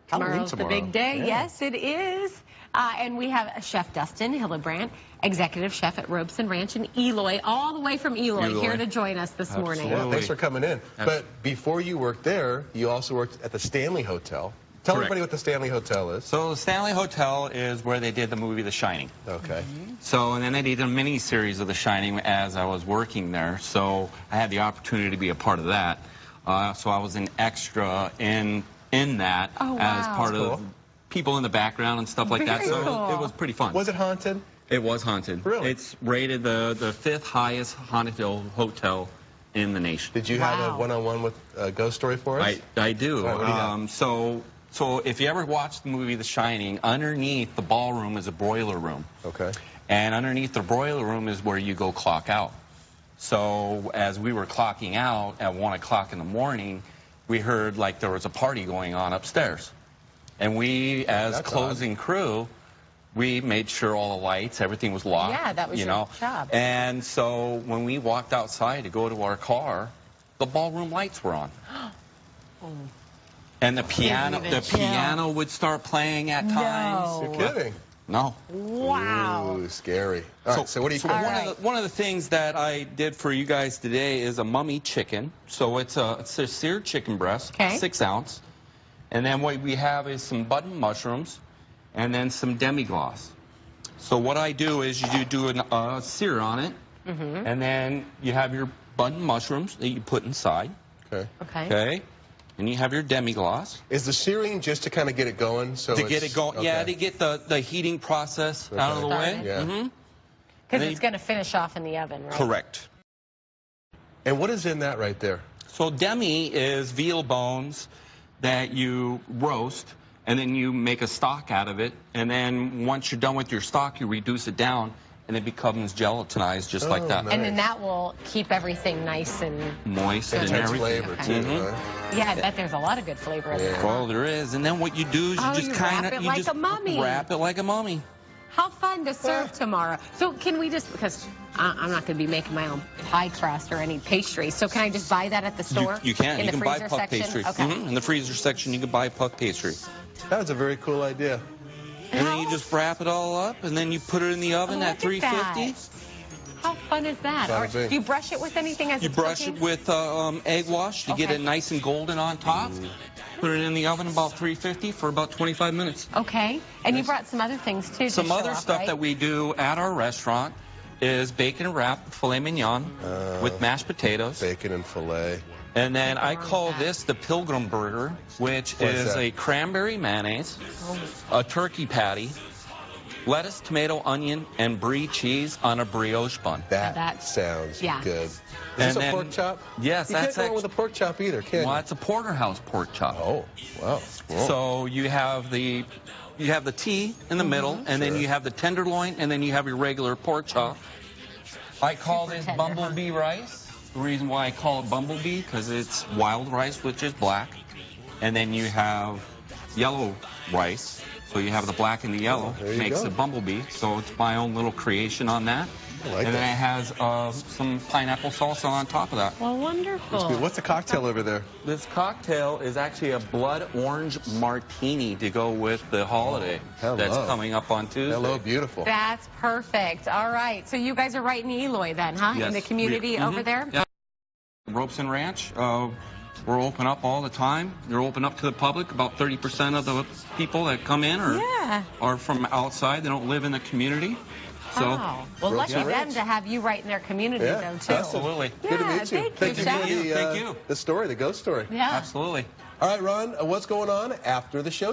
Tomorrow's the big day. Yeah. Yes, it is. And we have Chef Dustin Hillebrand, executive chef at Robeson Ranch in Eloy, all the way from Eloy, here to join us this morning. Yeah, thanks for coming in. But before you worked there, you also worked at the Stanley Hotel. Tell everybody what the Stanley Hotel is. So the Stanley Hotel is where they did the movie The Shining. Okay. So, and then they did a mini-series of The Shining as I was working there. So I had the opportunity to be a part of that. So I was an extra in that as part of people in the background and stuff like that. So it was pretty fun. Was it haunted? It was haunted. Really? It's rated the 5th highest haunted hotel in the nation. Did you have a one-on-one with a ghost story for us? I do. Right, what do you got? So if you ever watched the movie The Shining, underneath the ballroom is a boiler room. Okay. And underneath the boiler room is where you go clock out. So as we were clocking out at 1 o'clock in the morning, we heard like there was a party going on upstairs. And we, as closing crew, we made sure all the lights, everything was locked. Yeah, that was your job. And so when we walked outside to go to our car, the ballroom lights were on. And the piano would start playing at times. You're kidding? No. Wow. Ooh, scary. All right, so what do you one of the things that I did for you guys today is a mummy chicken. So it's a seared chicken breast, 6 ounce. And then what we have is some button mushrooms and then some demi-glace. So what I do is you do a sear on it, and then you have your button mushrooms that you put inside. Okay. And you have your demi-glace. Is the searing just to kind of get it going? So to get it going, yeah, to get the heating process out of the way. Yeah. Because it's going to finish off in the oven, right? Correct. And what is in that right there? So demi is veal bones that you roast, and then you make a stock out of it. And then once you're done with your stock, you reduce it down, and it becomes gelatinized just like that. Nice. And then that will keep everything nice and moist and everything. Flavor too, right? Yeah, I bet there's a lot of good flavor in there. Well, there is. And then what you do is you just kind of wrap it like a mummy. How fun to serve tomorrow. So can we just, because I'm not going to be making my own pie crust or any pastry, so can I just buy that at the store? You can. You can buy puff pastry. Okay. In the freezer section, you can buy puff pastry. That was a very cool idea. And then you just wrap it all up, and then you put it in the oven at 350. How fun is that? Or do you brush it with anything as you brush it with egg wash to get it nice and golden on top. Put it in the oven about 350 for about 25 minutes. Okay. And you brought some other things, too, some other stuff that we do at our restaurant is bacon wrapped filet mignon with mashed potatoes. Bacon and filet. And then I call this the Pilgrim Burger, which is a cranberry mayonnaise, a turkey patty, lettuce, tomato, onion, and brie cheese on a brioche bun. That sounds good. Is this a pork chop? Yes, you can't go wrong with a pork chop either, can you? Well, it's a porterhouse pork chop. Oh, wow. So you have the tea in the middle, and then you have the tenderloin, and then you have your regular pork chop. I call this bumblebee rice. The reason why I call it bumblebee, because it's wild rice, which is black. And then you have yellow rice. So you have the black and the yellow, makes it bumblebee. So it's my own little creation on that. And then it has some pineapple salsa on top of that. Well, wonderful. What's the cocktail over there? This cocktail is actually a blood orange martini to go with the holiday that's coming up on Tuesday. Hello, beautiful. That's perfect. All right. So you guys are right in Eloy then, huh? Yes. In the community over there? Yeah. Robeson Ranch. We're open up all the time. They're open up to the public. About 30% of the people that come in are from outside. They don't live in the community. So, well, lucky them to have you right in their community, though, too. Absolutely. Good to meet you. Thank you, for the story, the ghost story. Yeah. Absolutely. All right, Ron, what's going on after the show?